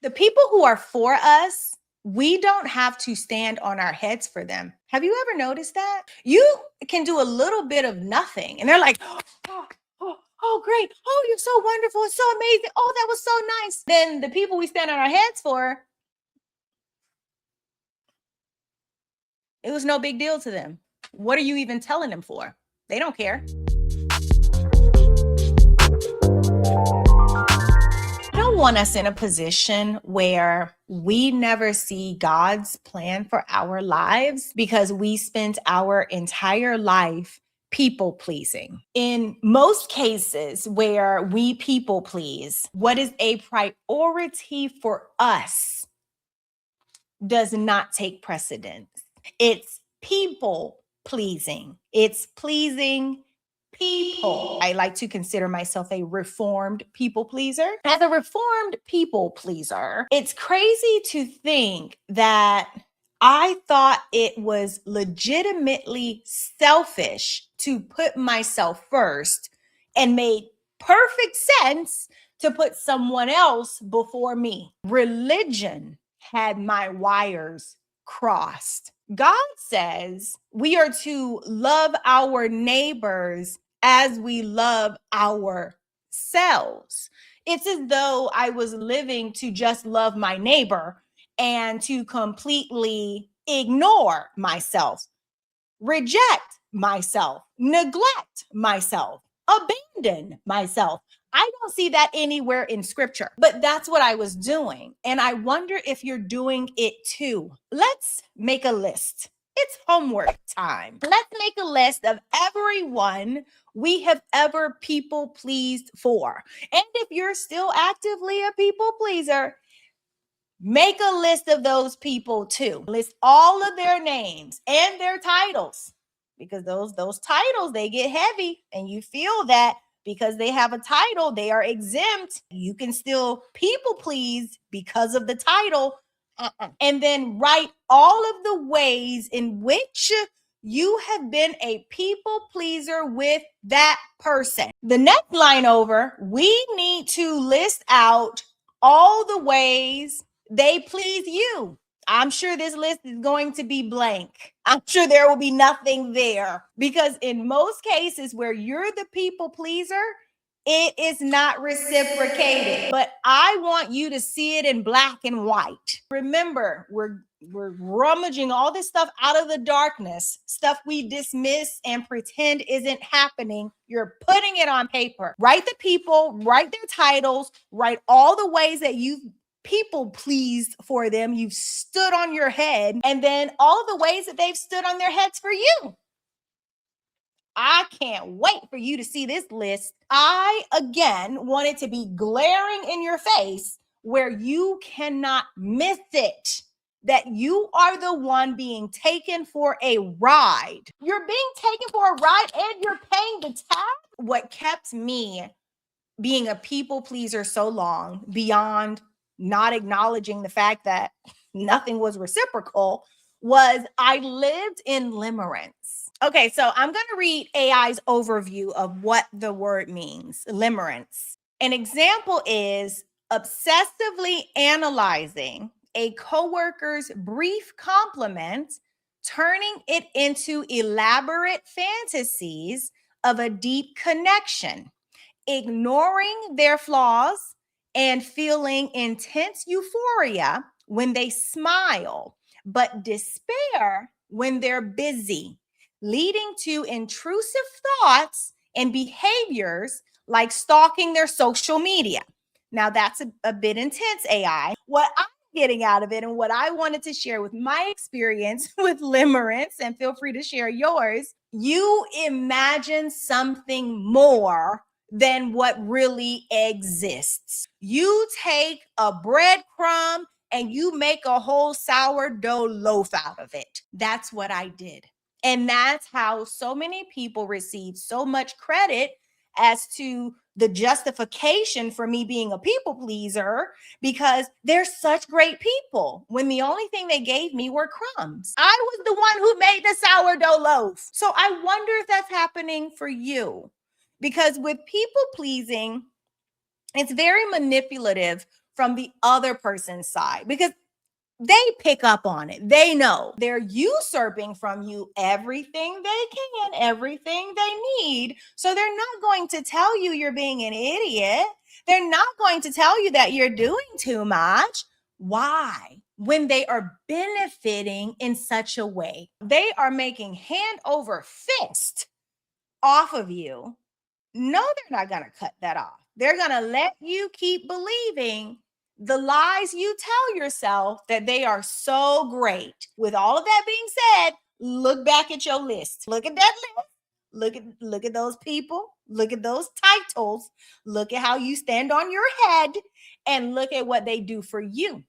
The people who are for us, we don't have to stand on our heads for them. Have you ever noticed that? You can do a little bit of nothing and they're like, oh, great. Oh, you're so wonderful. It's so amazing. Oh, that was so nice. Then the people we stand on our heads for, it was no big deal to them. What are you even telling them for? They don't care. I don't want us in a position where we never see God's plan for our lives because we spent our entire life people pleasing. In most cases where we people please, what is a priority for us does not take precedence. It's people pleasing. It's pleasing people. I like to consider myself a reformed people pleaser. As a reformed people pleaser, it's crazy to think that I thought it was legitimately selfish to put myself first and made perfect sense to put someone else before me. Religion had my wires crossed. God says we are to love our neighbors as we love ourselves. It's as though I was living to just love my neighbor and to completely ignore myself, reject myself, neglect myself, abandon myself. I don't see that anywhere in scripture, but that's what I was doing. And I wonder if you're doing it too. Let's make a list. It's homework time. Let's make a list of everyone we have ever people pleased for. And if you're still actively a people pleaser, make a list of those people too. List all of their names and their titles, because those titles, they get heavy, and you feel that because they have a title, they are exempt. You can still people please because of the title. And then write all of the ways in which you have been a people pleaser with that person. The next line over, we need to list out all the ways they please you. I'm sure this list is going to be blank. I'm sure there will be nothing there, because in most cases where you're the people pleaser, it is not reciprocated. But I want you to see it in black and white. Remember, we're rummaging all this stuff out of the darkness, stuff we dismiss and pretend isn't happening. You're putting it on paper. Write the people, write their titles, write all the ways that you've people pleased for them, you've stood on your head, and then all of the ways that they've stood on their heads for you. I can't wait for you to see this list. I, again, want it to be glaring in your face where you cannot miss it, that you are the one being taken for a ride. You're being taken for a ride and you're paying the tab. What kept me being a people pleaser so long, beyond not acknowledging the fact that nothing was reciprocal, was I lived in limerence. Okay, so I'm going to read AI's overview of what the word means, limerence. An example is obsessively analyzing a coworker's brief compliment, turning it into elaborate fantasies of a deep connection, ignoring their flaws, and feeling intense euphoria when they smile, but despair when they're busy, leading to intrusive thoughts and behaviors like stalking their social media. Now, that's a bit intense, AI. What I'm getting out of it, and what I wanted to share with my experience with limerence, and feel free to share yours, you imagine something more than what really exists. You take a breadcrumb and you make a whole sourdough loaf out of it. That's what I did. And that's how so many people receive so much credit as to the justification for me being a people pleaser, because they're such great people when the only thing they gave me were crumbs. I was the one who made the sourdough loaf. So I wonder if that's happening for you, because with people pleasing, it's very manipulative from the other person's side because they pick up on it. They know they're usurping from you everything they can, everything they need. So they're not going to tell you you're being an idiot. They're not going to tell you that you're doing too much. Why? When they are benefiting in such a way, they are making hand over fist off of you. No, they're not going to cut that off. They're going to let you keep believing the lies you tell yourself that they are so great. With all of that being said, look back at your list. Look at that list. Look at those people. Look at those titles. Look at how you stand on your head and look at what they do for you.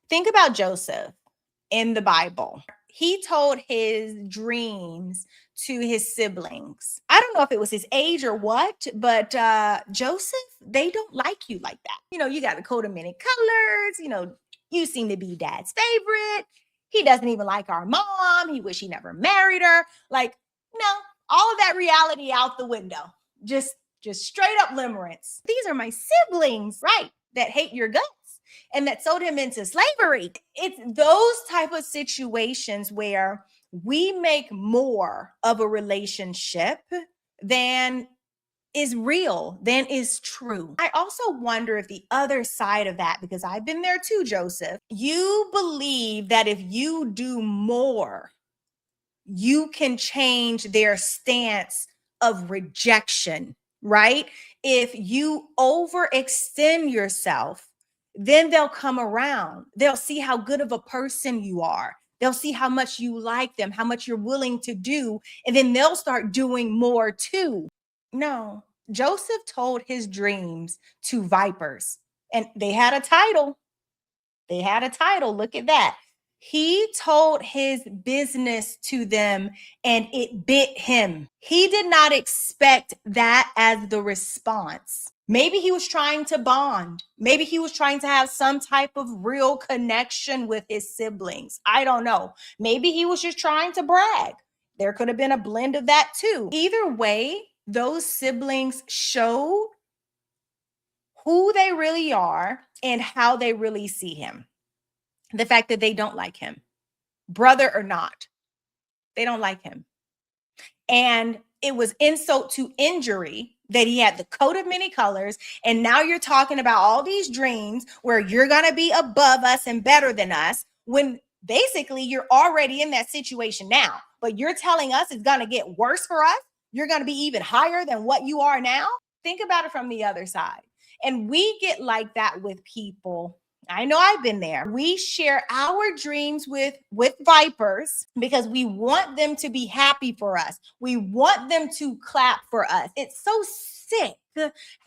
Think about Joseph in the Bible. He told his dreams to his siblings. I don't know if it was his age or what, but Joseph, they don't like you like that. You got the coat of many colors. You seem to be dad's favorite. He doesn't even like our mom. He wish he never married her. No, all of that reality out the window. Just straight up limerence. These are my siblings, right? That hate your guts and that sold him into slavery. It's those type of situations where we make more of a relationship than is real, than is true. I also wonder if the other side of that, because I've been there too, Joseph, you believe that if you do more, you can change their stance of rejection, right? If you overextend yourself, then they'll come around. They'll see how good of a person you are. They'll see how much you like them, how much you're willing to do, and then they'll start doing more too. No, Joseph told his dreams to vipers, and they had a title. They had a title. Look at that. He told his business to them and it bit him. He did not expect that as the response. Maybe he was trying to bond. Maybe he was trying to have some type of real connection with his siblings. I don't know. Maybe he was just trying to brag. There could have been a blend of that too. Either way, those siblings showed who they really are and how they really see him. The fact that they don't like him, brother or not, they don't like him. And it was insult to injury that he had the coat of many colors. And now you're talking about all these dreams where you're going to be above us and better than us when basically you're already in that situation now. But you're telling us it's going to get worse for us. You're going to be even higher than what you are now. Think about it from the other side. And we get like that with people. I know I've been there. We share our dreams with vipers because we want them to be happy for us. We want them to clap for us. It's so sick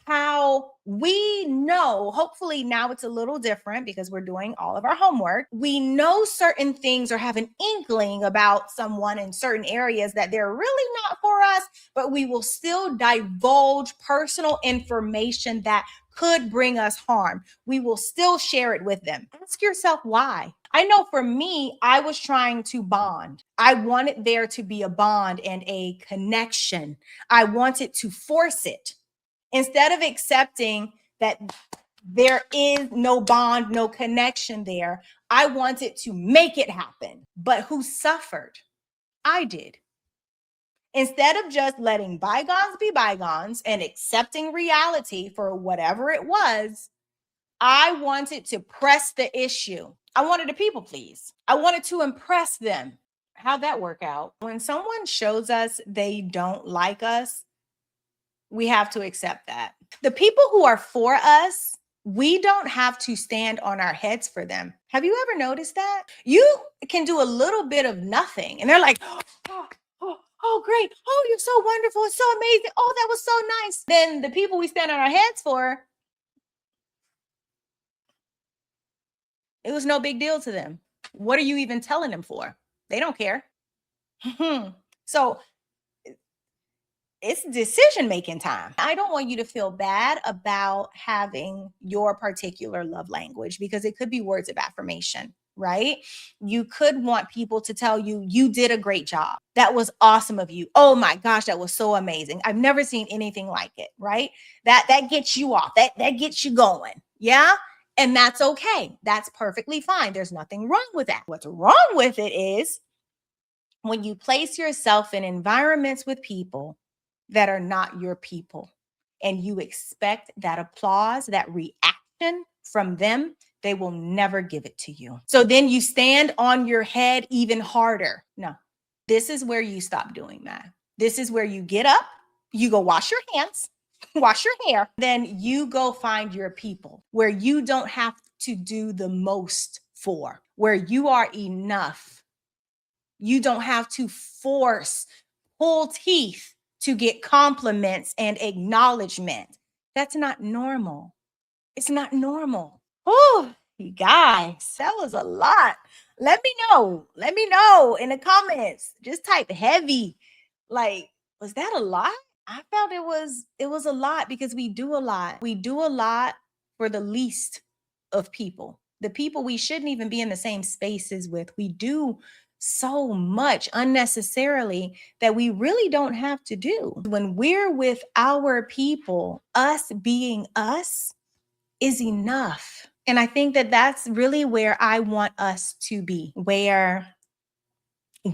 how we know, hopefully now it's a little different because we're doing all of our homework. We know certain things or have an inkling about someone in certain areas that they're really not for us, but we will still divulge personal information that could bring us harm. We will still share it with them. Ask yourself why. I know for me, I was trying to bond. I wanted there to be a bond and a connection. I wanted to force it instead of accepting that there is no bond, no connection there. I wanted to make it happen. But who suffered? I did. Instead of just letting bygones be bygones and accepting reality for whatever it was, I wanted to press the issue. I wanted to people please. I wanted to impress them. How'd that work out? When someone shows us they don't like us, we have to accept that. The people who are for us, we don't have to stand on our heads for them. Have you ever noticed that? You can do a little bit of nothing and they're like, oh, great. Oh, you're so wonderful. It's so amazing. Oh, that was so nice. Then the people we stand on our heads for, it was no big deal to them. What are you even telling them for? They don't care. So it's decision-making time. I don't want you to feel bad about having your particular love language because it could be words of affirmation, right? You could want people to tell you, you did a great job. That was awesome of you. Oh my gosh, that was so amazing. I've never seen anything like it, right? That gets you off. That gets you going. Yeah. And that's okay. That's perfectly fine. There's nothing wrong with that. What's wrong with it is when you place yourself in environments with people that are not your people and you expect that applause, that reaction from them, they will never give it to you. So then you stand on your head even harder. No, this is where you stop doing that. This is where you get up, you go wash your hands, wash your hair, then you go find your people where you don't have to do the most for, where you are enough. You don't have to pull teeth to get compliments and acknowledgement. That's not normal. It's not normal. Oh, you guys, that was a lot. Let me know. Let me know in the comments. Just type heavy. Like, was that a lot? I felt it was a lot because we do a lot. We do a lot for the least of people. The people we shouldn't even be in the same spaces with. We do so much unnecessarily that we really don't have to do. When we're with our people, us being us is enough. And I think that that's really where I want us to be, where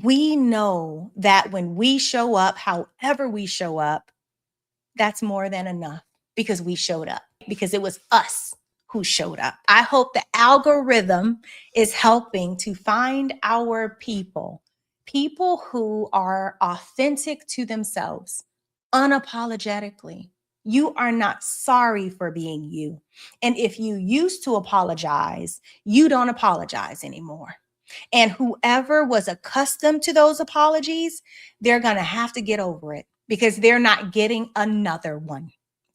we know that when we show up, however we show up, that's more than enough because we showed up, because it was us who showed up. I hope the algorithm is helping to find our people who are authentic to themselves, unapologetically. You are not sorry for being you. And if you used to apologize, you don't apologize anymore. And whoever was accustomed to those apologies, they're going to have to get over it because they're not getting another one.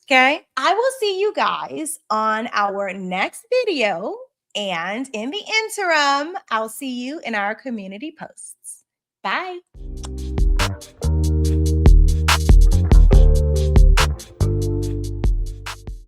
Okay. I will see you guys on our next video. And in the interim, I'll see you in our community posts. Bye.